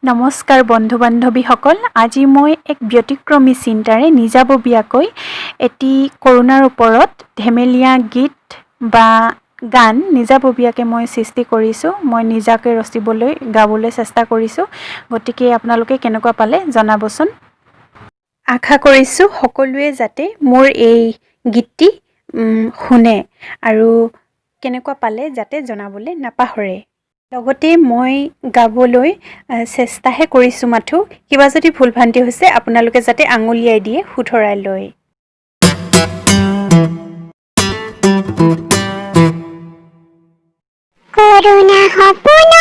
নমস্কাৰ বন্ধু বান্ধৱীসকল, আজি মই এক ব্যতিক্ৰমী চিন্তাৰে নিজাববীয়াকৈ এটি কৰোনাৰ ওপৰত ধেমেলীয়া গীত বা গান নিজাববীয়াকৈ মই সৃষ্টি কৰিছোঁ। মই নিজাকৈ ৰচিবলৈ গাবলৈ চেষ্টা কৰিছোঁ। গতিকে আপোনালোকে কেনেকুৱা পালে জনাবচোন। আশা কৰিছোঁ সকলোৱে যাতে মোৰ এই গীতটি শুনে আৰু কেনেকুৱা পালে যাতে জনাবলৈ নাপাহৰে। লগতে মই গাবলৈ চেষ্টাহে কৰিছোঁ মাথো, কিবা যদি ভুল ভ্ৰান্তি হৈছে আপোনালোকে যাতে আঙুলিয়াই দিয়ে শুধৰাই লৈ। কৰোনা সপোন